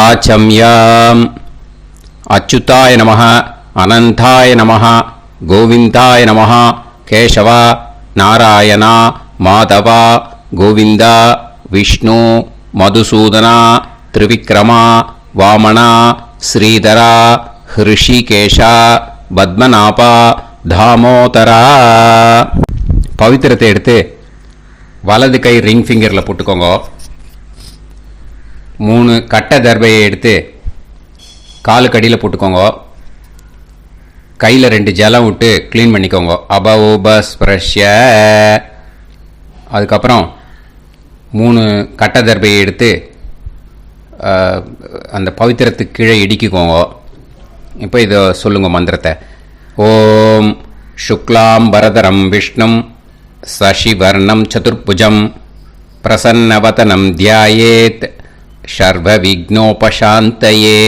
ஆச்சம்யாம். அச்சுதாய நமஹ, அனந்தாய நமஹ, கோவிந்தாய நமஹ, கேசவா, நாராயணா, மாதவா, கோவிந்தா, விஷ்ணு, மதுசூதனா, திரிவிக்ரமா, வாமனா, ஸ்ரீதரா, ஹிருஷிகேஷா, பத்மநாபா, தாமோதரா. பவித்திரத்தை எடுத்து வலது கை ரிங் ஃபிங்கரில் போட்டுக்கோங்க. 3 கட்டை தர்பையை எடுத்து காலுக்கடியில் போட்டுக்கோங்க. கையில் 2 ஜலம் விட்டு க்ளீன் பண்ணிக்கோங்க. அபௌபஸ்பிரஷ்ய. அதுக்கப்புறம் 3 கட்டை தர்பையை எடுத்து அந்த பவித்திரத்துக்கு கீழே இடிக்கிக்கோங்க. இப்போ இதை சொல்லுங்க மந்திரத்தை. ஓம் சுக்லாம் வரதரம் விஷ்ணும் சசிவர்ணம் சதுர்புஜம் பிரசன்னவதனம் தியாயேத் சர்வ விக்னோபசாந்தயே.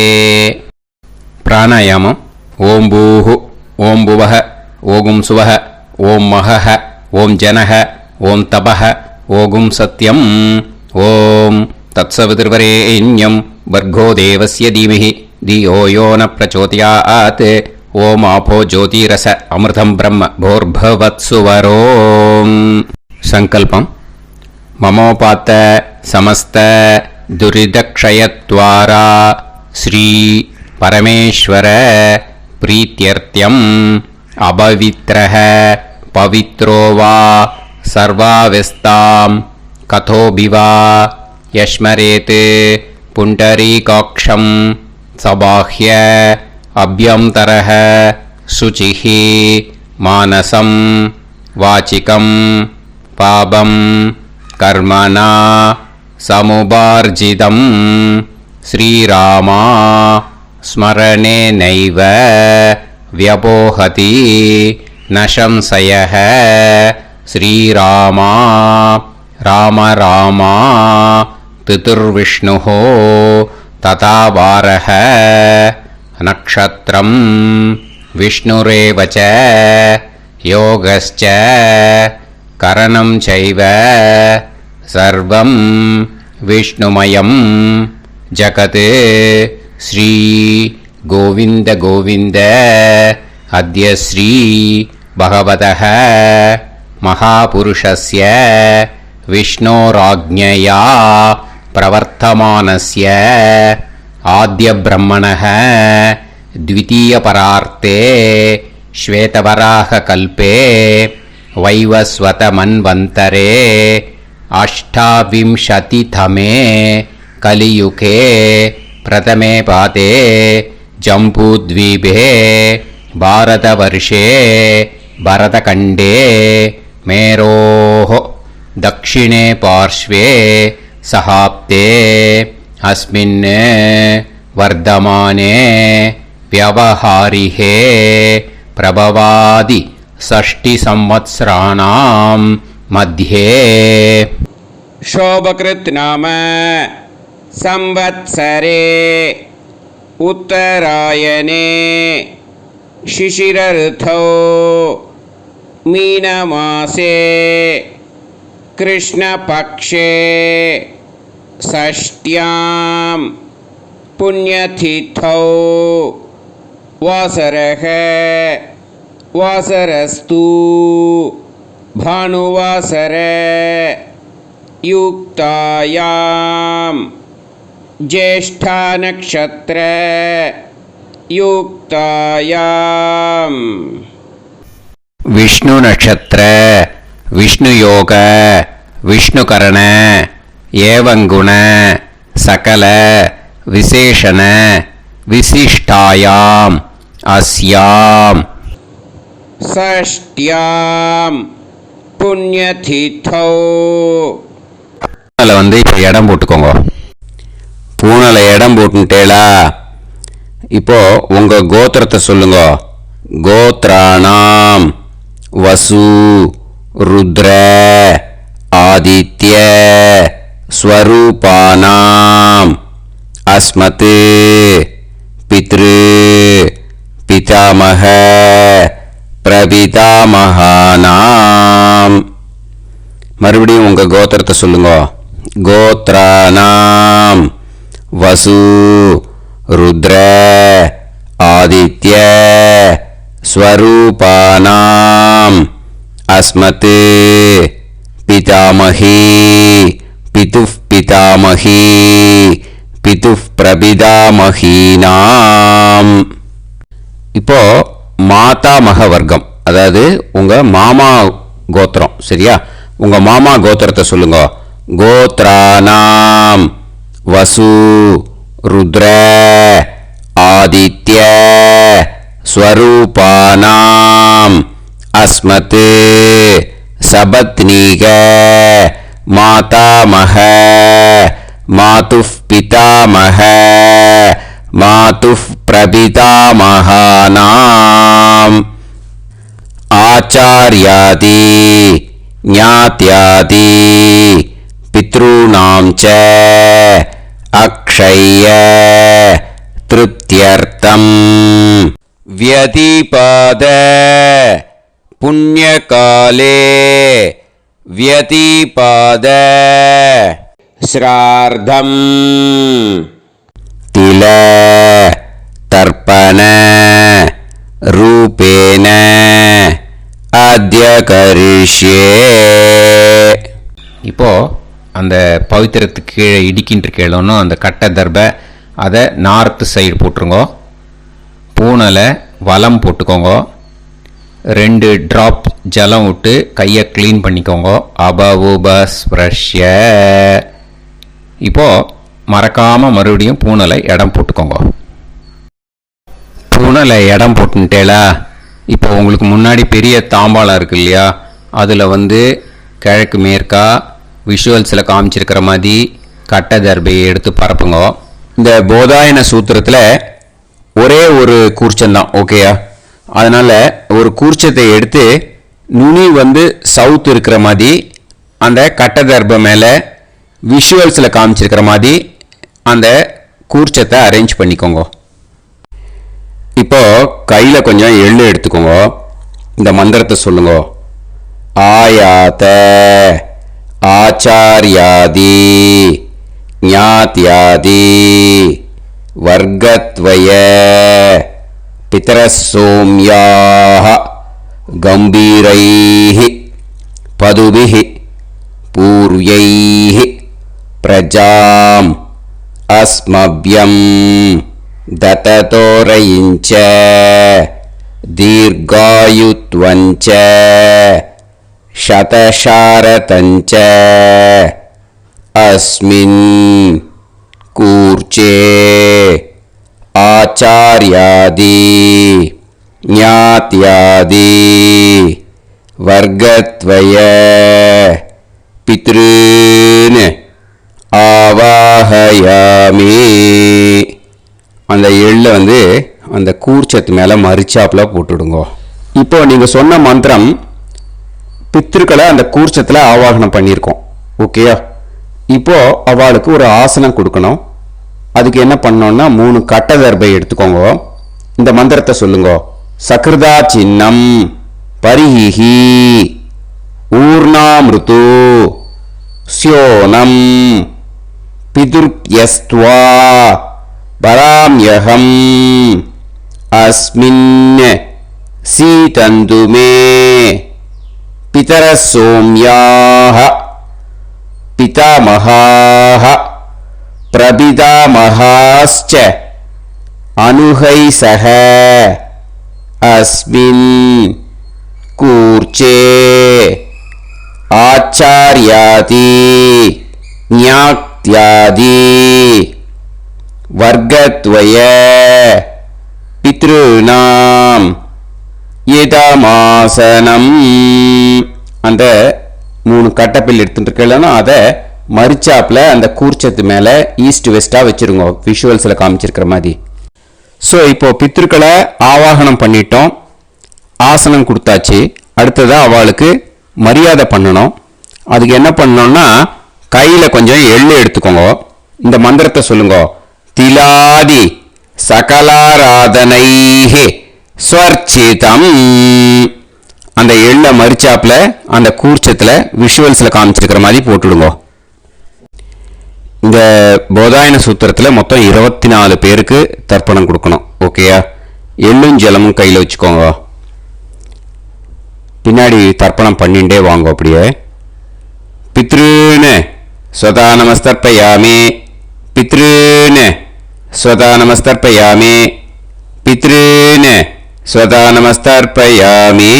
பிராணாயாமம். ஓம் பூஹு, ஓம் புவஹ, ஓகும் சுவஹ, ஓம் மஹஹ, ஓம் ஜனஹ, ஓம் தபஹ, ஓகும் சத்யம். ஓம் தத்சவிதுர்வரேண்யம் வர்கோ தேவஸ்ய தீமஹி தியோ யோ ந பிரச்சோதயாத். ஓம் ஆபோ ஜோதிரச அமிர்தம் பிரம்ம போர்பவத்சுவரோம். சங்கல்பம். மமோபாத்த சமஸ்த துரிதக்ஷயத்வாரா ஸ்ரீ பரமேஸ்வர பிரீத்யர்த்தியம் அபவித்ரஹ பவித்ரோ வா சர்வாவஸ்தாம் கதோபிவா யஸ்மரேத் புண்டரீகாக்ஷம் சபாஹ்ய அப்யந்தரஹ சுசிஹி மானசம் வாச்சிகம் பாபம் கர்மணா சமுபார்ஜிதம் ஸ்ரீராமா ஸ்மரணேனைவ வ்யபோஹதி நசம்சயஹ. ஸ்ரீராமா ராம ராமா பிதுர்விஷ்ணுஹோ ததா வாரஹ. நக்ஷத்ரம் விஷ்ணுரேவச யோகஸ்ச கரணம் சைவ சர்வம் விஷ்ணுமயம் ஜகத். ஸ்ரீ கோவிந்த கோவிந்த அத்ய ஸ்ரீ பகவதः மகாபுருஷஸ்ய விஷ்ணோராஜ்ஞயா பிரவர்த்தமானஸ்ய ஆத்ய பிரம்மணः द्वितीयपरार्ते श्वेतवराह कल्पे वैवस्वत मन्वन्तरे अष्टाविंशतितमे कलियुगे प्रथमे पादे जम्बूद्वीपे भारतवर्षे भरतखण्डे मेरोः दक्षिणे पार्श्वे सहाब्दे अस्मिन् वर्धमाने व्यवहारिहे प्रभवादि 60 संवत्सराणां मध्ये शोभकृत् नाम संवत्सरे उत्तरायणे शिशिरऋतौ मीनमासे कृष्णपक्षे षष्ट्यां पुण्यतिथौ वासरः वासरस्तु भानुवासर युक्तायां ज्येष्ठा नक्षत्र युक्तायां विष्णु नक्षत्र विष्णु योग विष्णुकरण एवं गुण सकल विशेषण विशिष्टायाम अस्याम षष्ट्याम पुण्यतिथौ. வந்து இப்போ இடம் போட்டுக்கோங்க. பூனல இடம் போட்டுட்டேளா? இப்போ உங்க கோத்திரத்தை சொல்லுங்க. கோத்ராணாம் வசு ருத்ர ஆதித்ய ஸ்வரூபானாம் அஸ்மத் பித்ரு பிதாமக பிரபிதாமகானாம். மறுபடியும் உங்க கோத்திரத்தை சொல்லுங்க. கோத்ரானாம் வசு ருத்ர ஆதித்ய ஸ்வரூபானாம் அஸ்மத் பிதாமகி பிதுஃப் பிதாமகி பிதுஃப் பிரபிதாமகீனாம். இப்போ மாதாமக வர்க்கம், அதாவது உங்க மாமா கோத்திரம். சரியா? உங்க மாமா கோத்திரத்தை சொல்லுங்க. கோத்ரானாம் வசு ருத்ர ஆதித்ய ஸ்வரூபானாம் அஸ்மத் சபத்னீக மாதாமக மாதுஃப் பிதாமக மாதுஃப் பிரபிதாமகானாம். ஆச்சார்யாதி ஞாத்யாதி பித்ருணாம் ச அக்ஷய திருப்தியர்த்தம் வியதிபாத புண்ணியகாலே வியதிபாத ஸ்ரார்த்தம் தில தர்ப்பண ரூபேன அத்ய கரிஷ்யே. இப்போ அந்த பவித்திரத்துக்கு கீழே இடிக்கின்ற கீழோன்னு அந்த கட்டை தர்பை அதை நார்த்து சைடு போட்டுருங்க. பூனலை வலம் போட்டுக்கோங்க. 2 ட்ராப் ஜலம் விட்டு கையை க்ளீன் பண்ணிக்கோங்க. அபவுபஸ்ப்ரஷ்ய. இப்போ மறக்காமல் மறுபடியும் பூனலை இடம் போட்டுக்கோங்க. பூனலை இடம் போட்டுட்டேலா? இப்போ உங்களுக்கு முன்னாடி பெரிய தாம்பாளம் இருக்கு இல்லையா, அதில் கிழக்கு மேற்கா விஷுவல்ஸில் காமிச்சிருக்கிற மாதிரி கட்டை தர்பையை எடுத்து பரப்புங்க. இந்த போதாயன சூத்திரத்தில் ஒரே ஒரு கூர்ச்சந்தான், ஓகேயா? அதனால் ஒரு கூர்ச்சத்தை எடுத்து நுனி சவுத் இருக்கிற மாதிரி அந்த கட்டை தர்பை மேலே விஷுவல்ஸில் காமிச்சிருக்கிற மாதிரி அந்த கூர்ச்சத்தை அரேஞ்ச் பண்ணிக்கோங்க. இப்போ கையில் கொஞ்சம் எள்ளு எடுத்துக்கோங்க. இந்த மந்திரத்தை சொல்லுங்க. ஆயாத ஆச்சார்யாதி ஞாத்யாதி வர்க்கத்வய பிதரசோம்யாஹ கம்பீரைஹி பதுபிஹி பூர்வைஹி பிரஜாம் அஸ்மவ்யம் தததோரயிஞ்ச தீர்காயுத்வஞ்ச சதசாரதஞ்ச அஸ்மின் கூர்ச்சே ஆச்சார்யாதி ஞாத்யாதி வர்க்கத்வய பித்ருன் ஆவாஹயாமி. அந்த எள்ளை அந்த கூர்ச்சத்து மேலே மரிச்சாப்பில் போட்டுடுங்க. இப்போ நீங்கள் சொன்ன மந்திரம் பித்ருக்களை அந்த கூர்ச்சத்தில் ஆவாகனம் பண்ணியிருக்கோம், ஓகேயா? இப்போ அவளுக்கு ஒரு ஆசனம் கொடுக்கணும். அதுக்கு என்ன பண்ணோம்னா 3 கட்டை தர்பை எடுத்துக்கோங்க. இந்த மந்திரத்தை சொல்லுங்க. சக்ருதா சின்னம் பரிஹி ஊர்ணாமிருத்து ஸ்யோனம் பிதுர்யஸ்த்வா பராம்யகம் அஸ்மின் சீதந்து மே பிதரசோம்யாஹ பிதாமகாஹ பிரபிதாமகாஸ்ச அனுஹைசஹ அஸ்மின் கூர்ச்சே ஆச்சார்யாதி ஞாத்யாதி வர்க்கத்வய பித்ருநாம் இதமாசனம். அந்த 3 கட்டப்பில் எடுத்துட்டு இருக்கலன்னா அதை மரிச்சாப்பில் அந்த கூர்ச்சத்து மேலே ஈஸ்ட் வெஸ்டாக வச்சுருங்க, விஷுவல்ஸில் காமிச்சிருக்கிற மாதிரி. ஸோ இப்போ பித்ருக்களை ஆவாகனம் பண்ணிட்டோம், ஆசனம் கொடுத்தாச்சு. அடுத்ததாக அவளுக்கு மரியாதை பண்ணணும். அதுக்கு என்ன பண்ணணும்னா கையில் கொஞ்சம் எள்ளு எடுத்துக்கோங்க. இந்த மந்திரத்தை சொல்லுங்க. திலாதி சகலாராதனைஹே ஸ்வர்ச்சிதம். அந்த எள்ள மரிச்சாப்பில் அந்த கூர்ச்சத்தில் விஷுவல்ஸில் காமிச்சிருக்கிற மாதிரி போட்டுடுங்க. இந்த போதாயன சூத்திரத்தில் மொத்தம் 24 பேருக்கு தர்ப்பணம் கொடுக்கணும். ஓகேயா? எள்ளும் ஜலமும் கையில் வச்சுக்கோங்க. பின்னாடி தர்ப்பணம் பண்ணிண்டே வாங்க. அப்படியே பித்ருன்னு ஸ்வதா நமஸ்தர்ப்பயாமி, பித்ருன்னு ஸ்வதா நமஸ்தர்ப்பயாமி, பித்ருன்னு ஸ்வதா நமஸ்தர்ப்பயாமி,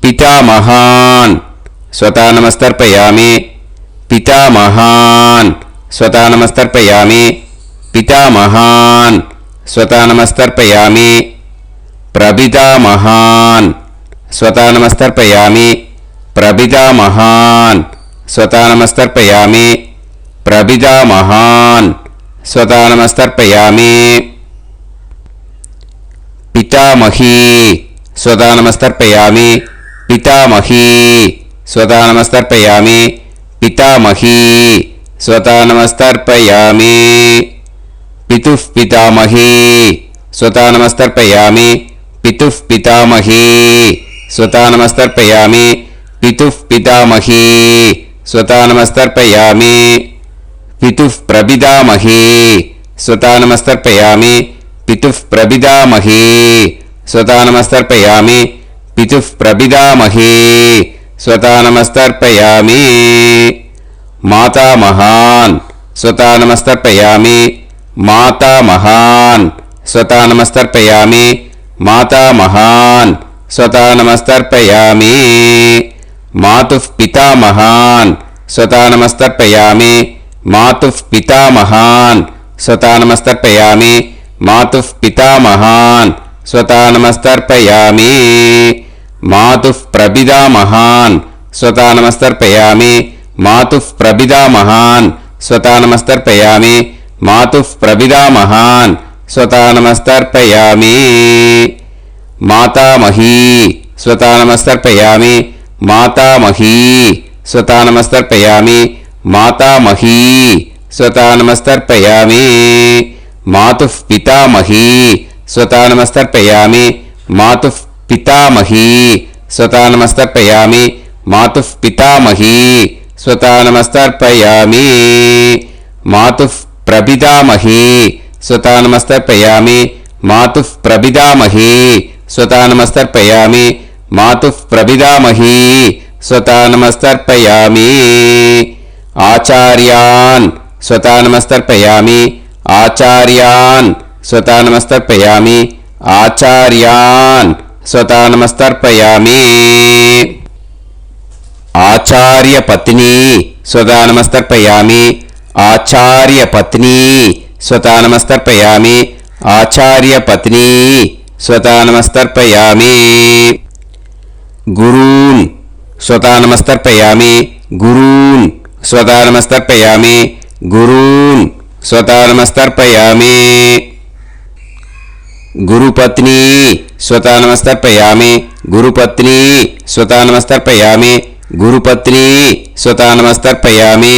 பிதாமகான் ஸ்வதா நமஸ்தர்ப்பயாமி, பிதாமகான் ஸ்வதா நமஸ்தர்ப்பயாமி, பிதாமகான் ஸ்வதா நமஸ்தர்ப்பயாமி, பிரபிதாமகான் ஸ்வதா நமஸ்தர்ப்பயாமி, பிரபிதாமகான் ஸ்வதா நமஸ்தர்ப்பயாமி, பிரபிதாமகான் ஸ்வதா நமஸ்தர்ப்பயாமி, பிதாமகி ஸ்வதா நமஸ்தர்ப்பயாமி, பிதாமகி ஸ்வதா நமஸ்தர்ப்பயாமி, பிதாமகி ஸ்வதா நமஸ்தர்ப்பயாமி, பிதுஃப் பிதாமகி ஸ்வதா நமஸ்தர்ப்பயாமி, பிதுஃப் பிதாமகி ஸ்வதா நமஸ்தர்ப்பயாமி, பிதுஃப் பிதாமகி ஸ்வதா நமஸ்தர்ப்பயாமி, பிதுஃப் பிரபிதாமகி ஸ்வதா நமஸ்தர்ப்பயாமி, பிதுஃப் பிரபிதாமகி ஸ்வதா நமஸ்தர்ப்பயாமி, பிதுஃப் பிரபிதாமகி ஸ்வதா நமஸ்தர்ப்பயாமி, மாதாமகான் ஸ்வதா நமஸ்தர்ப்பயாமி, மாதாமகான் ஸ்வதா நமஸ்தர்ப்பயாமி, மாதாமகான் ஸ்வதா நமஸ்தர்ப்பயாமி, மாதுஃப் பிதாமகான் ஸ்வதா நமஸ்தர்ப்பயாமி, மாதுஃப் பிதாமகான் ஸ்வதா நமஸ்தர்ப்பயாமி, மாதுஃப் பிதாமகான் ஸ்வதா நமஸ்தர்ப்பயாமி, மாதுஃப் பிரபிதாமகான் ஸ்வதா நமஸ்தர்ப்பயாமி, மாதுஃப் பிரபிதாமகான் ஸ்வதா நமஸ்தர்ப்பயாமி, மாதுஃப் பிரபிதாமகான் ஸ்வதா நமஸ்தர்ப்பயாமி, மாதாமகி ஸ்வதா நமஸ்தர்ப்பயாமி, மாதாமகி ஸ்வதா நமஸ்தர்ப்பயாமி, மாதாமகி ஸ்வதா நமஸ்தர்ப்பயாமி, மாதுஃப் பிதாமகி ஸ்வதா நமஸ்தர்ப்பயாமி, மாதுஃப் பிதாமகி ஸ்வதா நமஸ்தர்ப்பயாமி, மாதுஃப் பிதாமகி ஸ்வதா நமஸ்தர்ப்பயாமி, மாதுஃப் பிரபிதாமகி ஸ்வதா நமஸ்தர்ப்பயாமி, மாதுஃப் பிரபிதாமகி ஸ்வதா நமஸ்தர்ப்பயாமி, மாதுஃப் பிரபிதாமகி ஸ்வதா நமஸ்தர்ப்பயாமி, ஆச்சார்யான் ஸ்வதா நமஸ்தர்ப்பயாமி, ஆச்சார்யான் ஸ்வதா நமஸ்தர்ப்பயாமி, ஆச்சார்யான் ஸ்வதா நமஸ்தர்ப்பயாமி, ஆச்சார்ய பத்னி ஸ்வதா நமஸ்தர்ப்பயாமி, ஆச்சார்ய பத்னி ஸ்வதா நமஸ்தர்ப்பயாமி, ஆச்சார்ய பத்னி ஸ்வதா நமஸ்தர்ப்பயாமி, குரூன் ஸ்வதா நமஸ்தர்ப்பயாமி, குரூன் ஸ்வதா நமஸ்தர்ப்பயாமி, குரூன் ஸ்வதா நமஸ்தர்ப்பயாமி, குருபத்னி ஸ்வதா நமஸ்தர்ப்பயாமி, குருபத்னி ஸ்வதா நமஸ்தர்ப்பயாமி, குருபத்னி ஸ்வதா நமஸ்தர்ப்பயாமி,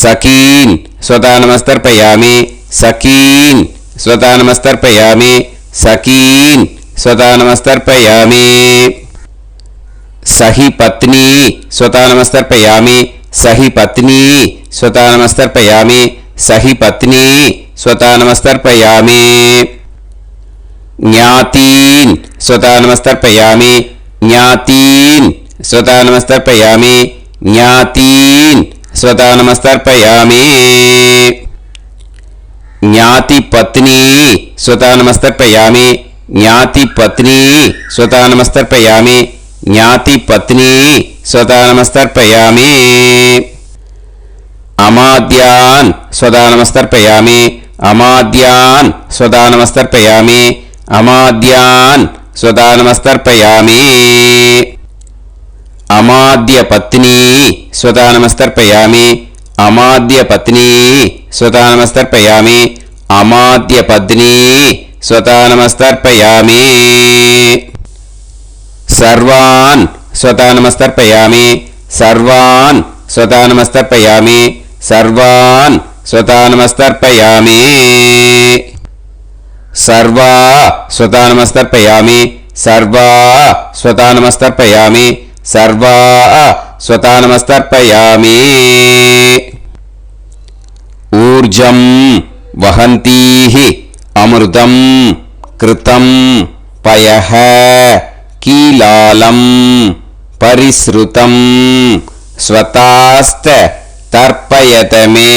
சகீன் ஸ்வதா நமஸ்தர்ப்பயாமி, சகீன் ஸ்வதா நமஸ்தர்ப்பயாமி, சகீன் ஸ்வதா நமஸ்தர்ப்பயாமி, சஹி பத்னி ஸ்வதா நமஸ்தர்ப்பயாமி, சஹி பத்னி ஸ்வதா நமஸ்தர்ப்பயாமி, சஹி பத்னி ஸ்வதா நமஸ்தர்ப்பயாமி, ஞாதீன் ஸ்வதா நமஸ்தர்ப்பயாமி, ஞாதீன் ஸ்வதா நமஸ்தர்ப்பயாமி, ஞாதீன் ஸ்வதா நமஸ்தர்ப்பயாமி, ஞாதி பத்னி ஸ்வதா நமஸ்தர்ப்பயாமி, ஞாதி பத்னி ஸ்வதா நமஸ்தர்ப்பயாமி, ஞாதி பத்னி ஸ்வதா நமஸ்தர்ப்பயாமி, அமாத்யான் ஸ்வதா நமஸ்தர்ப்பயாமி, அமாத்யான் ஸ்வதா நமஸ்தர்ப்பயாமி, அமாத்யான் ஸ்வதா நமஸ்தர்ப்பயாமி, அமாத்ய பத்னி ஸ்வதா நமஸ்தர்ப்பயாமி, அமாத்ய பத்னி ஸ்வதா நமஸ்தர்ப்பயாமி, அமாத்ய பத்னி ஸ்வதா நமஸ்தர்ப்பயாமி, சர்வான் ஸ்வதா நமஸ்தர்ப்பயாமி, சர்வான் ஸ்வதா நமஸ்தர்ப்பயாமி, சர்வான் ஸ்வதா நமஸ்தர்ப்பயாமி, சர்வா ஸ்வதா நமஸ்தர்ப்பயாமி, சர்வா ஸ்வதா நமஸ்தர்ப்பயாமி, சர்வா स्वतानमस्तर्पयामि ऊर्जं वहन्तीः अमृतं कृतं पयः कीलालं परिसृतं स्वतास्त तर्पयत मे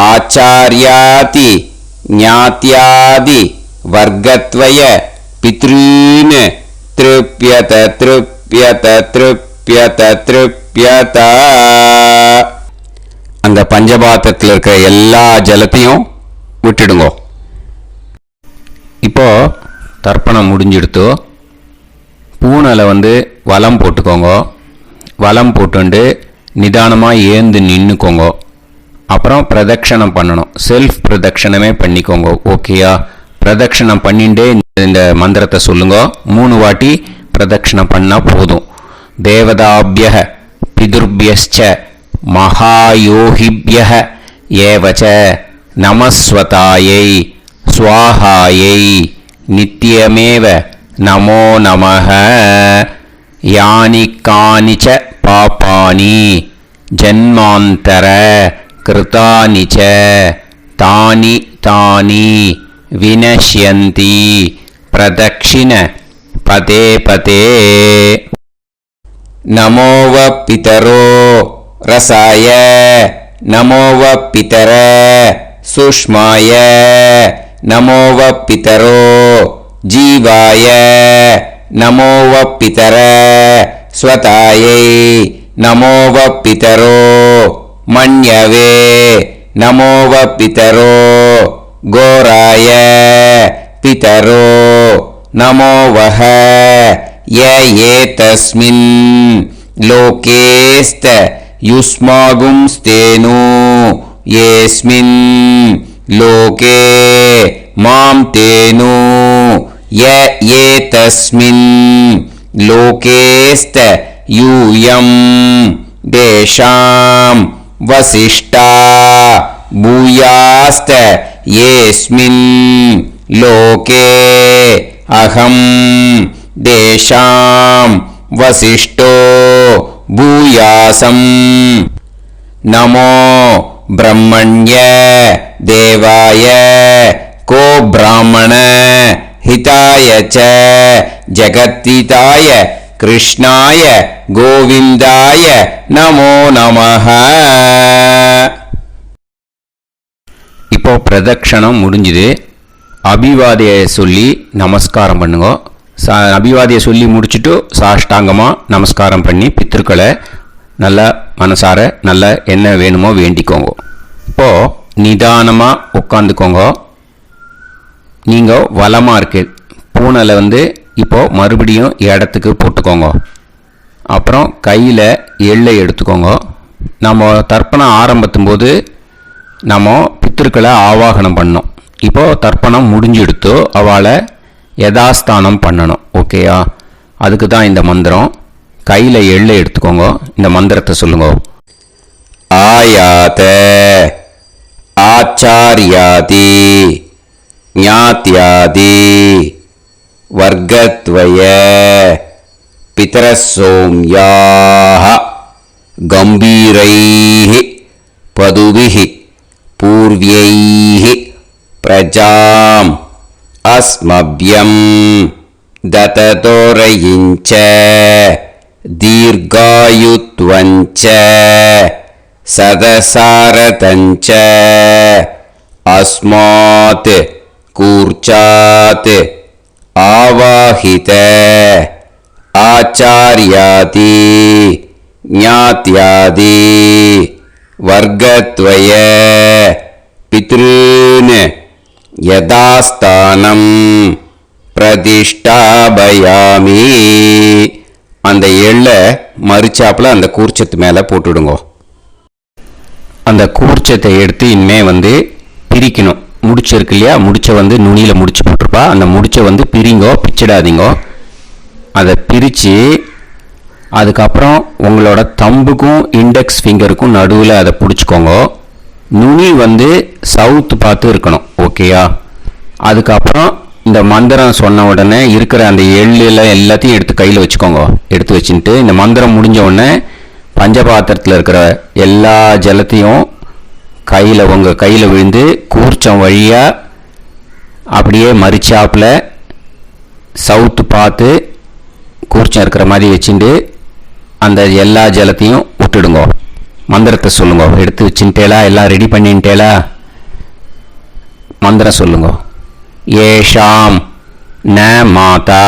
आचार्याति ज्ञात्यादि वर्गत्वय पितॄन् तृप्यत तृप्यत तृप्यत तृप्यत அந்த பஞ்சபாத்திரத்தில் இருக்கிற எல்லா ஜலத்தையும் விட்டுடுங்க. இப்போ தர்ப்பணம் முடிஞ்சிடுத்து. பூனலை வலம் போட்டுக்கோங்க. வலம் போட்டுண்டு நிதானமாக ஏந்து நின்றுக்கோங்க. அப்புறம் பிரதட்சணம் பண்ணணும். செல்ஃப் பிரதட்சணமே பண்ணிக்கோங்க. ஓகேயா? பிரதட்சணம் பண்ணிண்டே இந்த மந்திரத்தை சொல்லுங்க. 3 வாட்டி பிரதட்சணம் பண்ணால் போதும். தேவதாபியः பிதுர்பியஸ்ச மகாயோகிபியः ஏவச நமஸ்வதாயை ஸ்வாஹாயை நித்யமேவ நமோ நமः யானி கானிச்ச பாபானி ஜன்மாந்தர கிருதானி ச தானி தானி வினஷ்யந்தி பிரதக்ஷிண பதே பதே நமோ வ பிதரோ ரசாய நமோ வ பிதர சுஷ்மாய நமோ வ பிதரோ ஜீவாய நமோ வ பிதர ஸ்வதாயை நமோ வ பிதரோ மன்யவே நமோ வ பிதரோ கோராய பிதரோ நமோ வஹ ய ஏதஸ்மின் லோகேஸ்த யுஸ்மாகும்ஸ்தேனு ஏஸ்மின் லோகே மாம் தேனு ய ஏதஸ்மின் லோகேஸ்த யூயம் தேஷாம் வசிஷ்டா பூயாஸ்த ஏஸ்மின் லோகே அகம் தேஷாம் வசிஷ்டோ பூயாசம் நமோ பிரம்மண்ய தேவாய கோ பிராமண ஹிதாய ச ஜகத்ஹிதாய கிருஷ்ணாய கோவிந்தாய நமோ நமஹ. இப்போ பிரதட்சணம் முடிஞ்சுது. அபிவாதியை சொல்லி நமஸ்காரம் பண்ணுங்க. அபிவாதியை சொல்லி முடிச்சுட்டு சாஷ்டாங்கமாக நமஸ்காரம் பண்ணி பித்திருக்களை நல்லா மனசார நல்லா என்ன வேணுமோ வேண்டிக்கோங்க. இப்போது நிதானமாக உட்காந்துக்கோங்க. நீங்கள் வலமாக இருக்கு பூனலை இப்போது மறுபடியும் இடத்துக்கு போட்டுக்கோங்க. அப்புறம் கையில் எள்ளை எடுத்துக்கோங்க. நம்ம தர்ப்பணம் ஆரம்பிக்கும் போது நம்ம பித்திருக்களை ஆவாகனம் பண்ணோம். இப்போது தர்ப்பணம் முடிஞ்செடுத்து அவளை யதாஸ்தானம் பண்ணணும். ஓகேயா? அதுக்கு தான் இந்த மந்திரம். கையில் எள்ளை எடுத்துக்கோங்க. இந்த மந்திரத்தை சொல்லுங்க. ஆயாத ஆச்சாரியாதி ஞாத்யாதி வர்க்கத்வய பிதரசோம்யாஹ கம்பீரைஹ பதுபிஹ பூர்வ்யைஹ பிரஜாம் அஸ்மப்யம் தததோரயிஞ்ச தீர்காயுத்வஞ்ச சதசாரதஞ்ச அஸ்மாத் கூர்ச்சாத் ஆவாஹித ஆச்சார்யாதி ஞாத்யாதி வர்க்கத்வய பித்ருன் யதாஸ்தானம் பிரதிஷ்டாபயாமி. அந்த எள்ளை மறிச்சாப்பில் அந்த கூர்ச்சத்து மேலே போட்டுடுங்க. அந்த கூர்ச்சத்தை எடுத்து இனிமே பிரிக்கணும். முடிச்சு இருக்கு இல்லையா? முடிச்சை நுனியில் முடிச்சு போட்டிருப்பா. அந்த முடிச்சை பிரிங்கோ, பிச்சிடாதீங்கோ. அதை பிரித்து அதுக்கப்புறம் உங்களோட தம்புக்கும் இண்டெக்ஸ் ஃபிங்கருக்கும் நடுவில் அதை பிடிச்சிக்கோங்க. நுனி சவுத்து பார்த்து இருக்கணும். ஓகேயா? அதுக்கப்புறம் இந்த மந்திரம் சொன்ன உடனே இருக்கிற அந்த எள்ளில் எல்லாத்தையும் எடுத்து கையில் வச்சுக்கோங்க. எடுத்து வச்சுட்டு இந்த மந்திரம் முடிஞ்ச உடனே பஞ்சபாத்திரத்தில் இருக்கிற எல்லா ஜலத்தையும் உங்கள் கையில் விழுந்து கூர்ச்சம் வழியாக அப்படியே மறிச்சாப்பில் சவுத்து பார்த்து கூர்ச்சம் இருக்கிற மாதிரி வச்சுட்டு அந்த எல்லா ஜலத்தையும் விட்டுடுங்க. மந்திரத்தை சொல்லுங்க. எடுத்து வச்சுட்டேலா? எல்லாம் ரெடி பண்ணிட்டேலா? மந்திரம் சொல்லுங்க. ஏஷாம் ந மாதா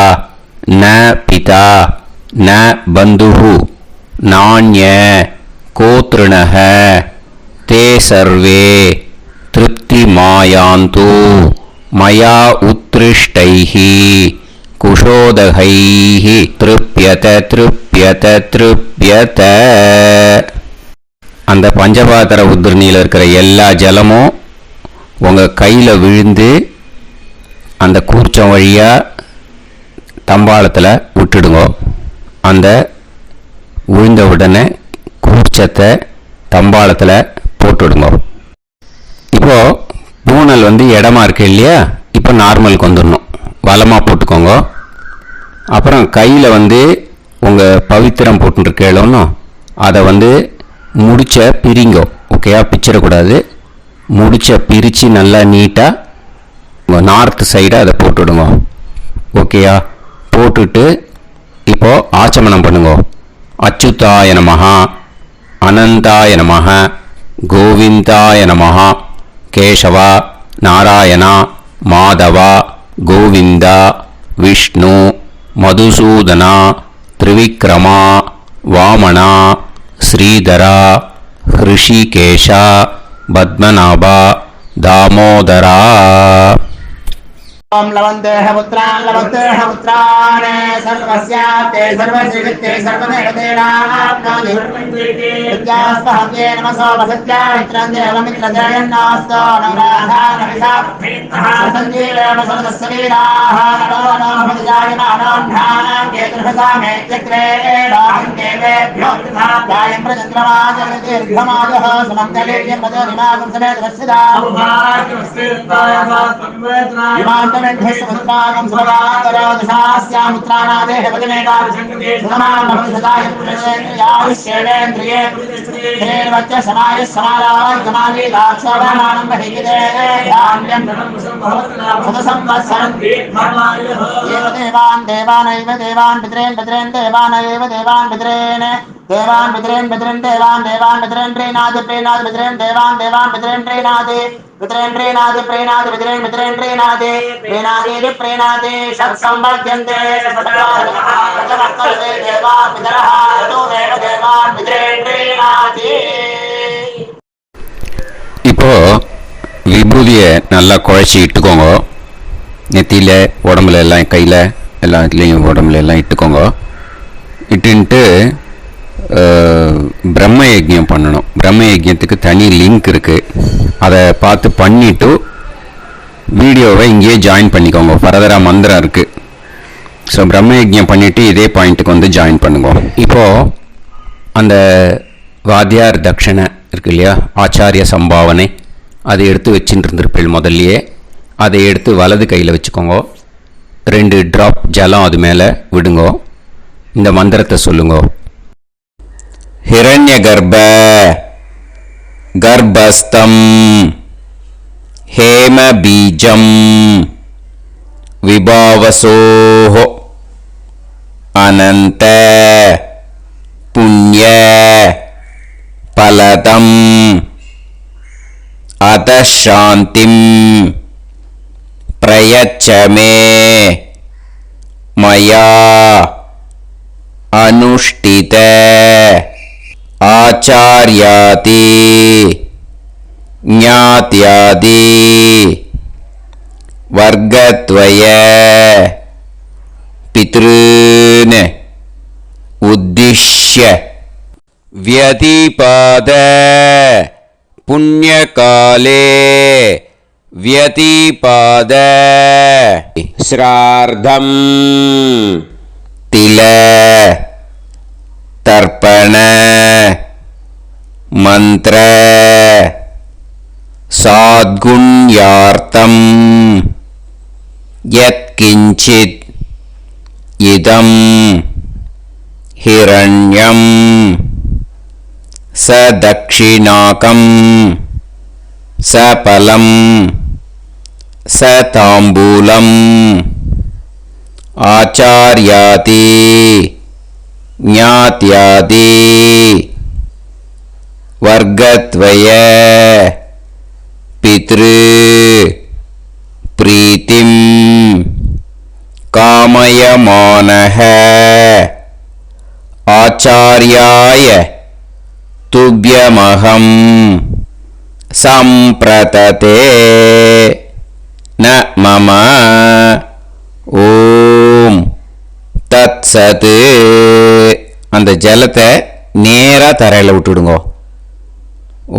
ந பிதா ந பந்துஹு நாண்ய கோத்ருணஹ தே சர்வே திருப்தி மாயாந்து மயா உத்ருஷ்டைஹி குஷோதகைஹி திருப்யத திருப்யத திருப்யத. அந்த பஞ்சபாத்திர உத்ரணியில் இருக்கிற எல்லா ஜலமும் உங்கள் கையில் விழுந்து அந்த கூர்ச்சம் வழியாக தம்பாளத்தில் விட்டுடுங்க. அந்த விழுந்த உடனே கூர்ச்சத்தை தம்பாளத்தில் போட்டுவிடுங்க. இப்போது பூனல் இடமா இருக்கு இல்லையா? இப்போ நார்மலுக்கு வந்துடணும். வலமாக போட்டுக்கோங்க. அப்புறம் கையில் உங்கள் பவித்திரம் போட்டுருக்கேளோன்னு அதை முடிச்ச பிரிங்கோ. ஓகேயா? பிச்சிடக்கூடாது. முடிச்ச பிரித்து நல்லா நீட்டாக நார்த் சைடை அதை போட்டுவிடுங்க. ஓகேயா? போட்டுட்டு இப்போது ஆச்சமனம் பண்ணுங்க. அச்சுதாய நமஹ அனந்தாய நமஹ கோவிந்தாய நமஹ கேசவா நாராயணா மாதவா கோவிந்தா விஷ்ணு மதுசூதனா திரிவிக்ரமா வாமனா ஸ்ரீதரா ஹிருஷிகேஷா பத்மநாபா தாமோதரா. ओम लवन्तेह पुत्रान् लवन्तेह पुत्रान् सर्वस्याप्ते सर्वश्रीवित्ते सर्वदेवतेनाप्नोति विद्यास्पहव्ये नमसो वसत्यामित्रं देवमित्रजयन्नास्तो नवराधानविषाः सञ्जीवेन सर्वस्वीराः नमो नमः जायमानान्धानां केतुर्भसामेत्यग्रे देवेभ्यो गायं प्रचन्द्रमाजगतिर्घमाजः समन्तलेयं पदनिमागं समेतवस्यदा इमान्तमेध्यस्वत्पादं सुभगान्तरादशास्यामित्राणादेः वदनेताभिषङ्कृते सुमानभविषदाय पुरुषेन्द्रियाविश्येवेन्द्रिये हेर्वच्च समायः समाराय कमाली दाक्षाभामानं बहिगिदे धान्यं सदसंवत्सरं एव देवान् देवानैव देवान् पितॄन् पितॄन् देवानैव देवान् पितॄन् देवान् पितॄन् पितॄन् देवान् देवान् पितॄन् प्रीणाति प्रीणाति पितॄन् देवान् देवान् पितॄन् प्रीणाति पितॄन् प्रीणाति प्रीणाति पितॄन् पितॄन् प्रीणाति प्रीणाति प्रीणाति षट्संवर्ध्यन्ते षट्वर्तते देवान् पितरः ततो देव देवान् पितॄन् प्रीणाति. இப்போ விபூதியை நல்லா குழச்சி இட்டுக்கோங்க. நெத்தியில் உடம்புல எல்லாம் கையில் எல்லாத்துலேயும் உடம்புல எல்லாம் இட்டுக்கோங்க. இட்டுன்ட்டு பிரம்ம யஜ்யம் பண்ணணும். பிரம்ம யஜ்யத்துக்கு தனி லிங்க் இருக்குது. அதை பார்த்து பண்ணிவிட்டு வீடியோவை இங்கேயே ஜாயின் பண்ணிக்கோங்க. ஃபர்தராக மந்திரம் இருக்குது. ஸோ பிரம்ம யஜ்யம் பண்ணிவிட்டு இதே பாயிண்ட்டுக்கு ஜாயின் பண்ணுங்க. இப்போது அந்த வாத்தியார் தட்சணை இருக்கு இல்லையா, ஆச்சாரிய சம்பாவனை, அதை எடுத்து வச்சுட்டு இருந்திருப்பேள் முதல்லையே. அதை எடுத்து வலது கையில் வச்சுக்கோங்க. 2 ட்ராப் ஜலம் அது மேலே விடுங்கோ. இந்த மந்திரத்தை சொல்லுங்க. ஹிரண்ய கர்ப்ப கர்ப்பஸ்தம் ஹேம பீஜம் விபாவசோஹோ அனந்த புண்ணிய பலதம் அதசாந்திம் பிரயச்ச மே மயா அனுஷ்டித ஆச்சார்யாதி ஞாத்யாதி வர்க்கத்வய பித்ருன் உத்திஷ்ய व्यतिपाद पुण्यकाले व्यतिपाद श्रार्धं तिल तर्पण मंत्र साद्गुण्यार्थं यत्किंचित् इदं हिरण्यं சதக்ஷிணாகம் சபலம் சதாம்பூலம் ஆச்சார்யாதி ஞாத்யாதி வர்கத்வய பித்ரு பிரீத்திம் காமயமானஹ ஆச்சார்யாய துப்யமஹம் சம்பிரததே ந மம ஓம் தத்சத். அந்த ஜலத்தை நேராக தரையில் விட்டுடுங்க.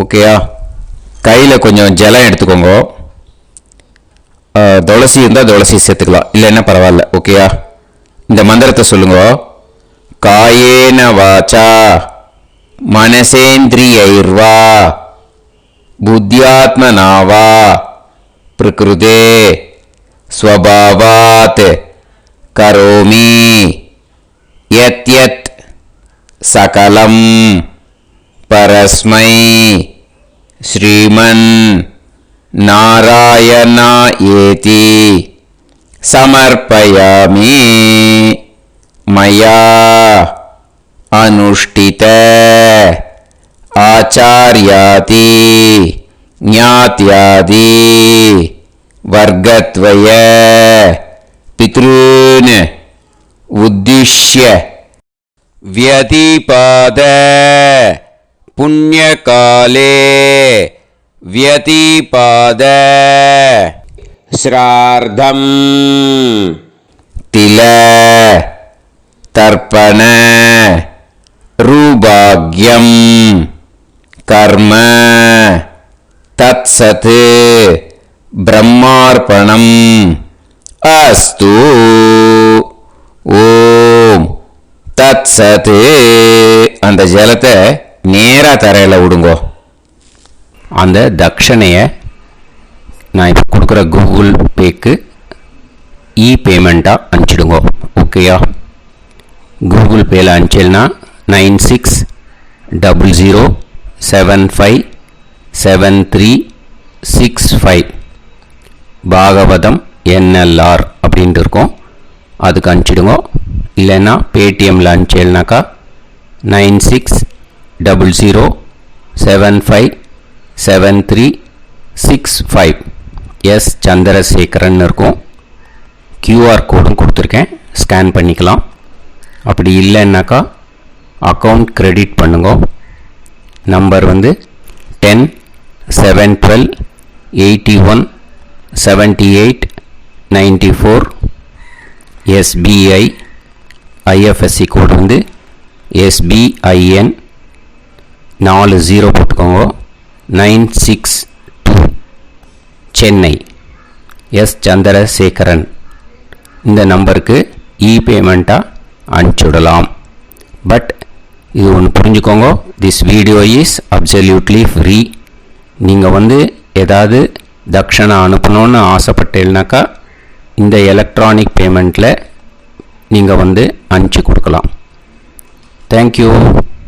ஓகேயா? கையில் கொஞ்சம் ஜலம் எடுத்துக்கோங்க. துளசி இருந்தால் துளசி சேர்த்துக்கலாம், இல்லைன்னா பரவாயில்ல. ஓகேயா? இந்த மந்திரத்தை சொல்லுங்க. காயேன வாச்சா மனசேந்திரியைர்வா புத்தியாத்மனாவா பிரகிருதே ஸ்வபாவாத் கரோமி யத் யத் சகலம் பரஸ்மை ஸ்ரீமன் நாராயணா ஏதி சமர்ப்பயாமி மயா அனுஷ்டித ஆச்சார்யாதி ஞாத்யாதி வர்கத்வய பித்ருன் உத்திஷ்ய व्यतिपाद पुण्यकाले व्यतिपाद श्रार्धं तिल तर्पण रुभाग्यं कर्म तत्सत् ब्रह्मार्पणम् अस्तु. ஓம் தத்சத். அந்த ஜலத்தை நேராக தரையில் விடுங்கோ. அந்த தட்சணையை நான் இப்போ கொடுக்குற கூகுள் பேக்கு பேமெண்ட்டாக அனுப்பிச்சிடுங்கோ. ஓகேயா? கூகுள் பேயில் அனுப்பிச்சில்னா 9600757365 பாகவதம் NLR அப்படின்ட்டு இருக்கோம். அதுக்கு அனுப்பிச்சிடுங்க. இல்லைன்னா பேடிஎம்மில் அனுப்பிச்சேல்னாக்கா 9600757365 எஸ் சந்திரசேகரன் இருக்கும். QR கோடும் கொடுத்துருக்கேன், ஸ்கேன் பண்ணிக்கலாம். அப்படி இல்லைன்னாக்கா அக்கௌண்ட் கிரெடிட் பண்ணுங்க. நம்பர் வந்து 10-7-12-81-78-94. SBI IFSC கோடு வந்து SBIN 40 போட்டுக்கோங்க. 962 சென்னை. எஸ் சந்திரசேகரன். இந்த நம்பருக்கு பேமெண்ட்டாக அனுப்பிச்சுடலாம். பட் இது ஒன்று புரிஞ்சுக்கோங்க, this video is absolutely free. நீங்கள் வந்து ஏதாவது தட்சணை அனுப்பணும்னு ஆசைப்பட்டேன்னாக்கா இந்த எலக்ட்ரானிக் பேமெண்ட்டில் நீங்கள் வந்து அனுப்பிச்சி கொடுக்கலாம். தேங்க்யூ.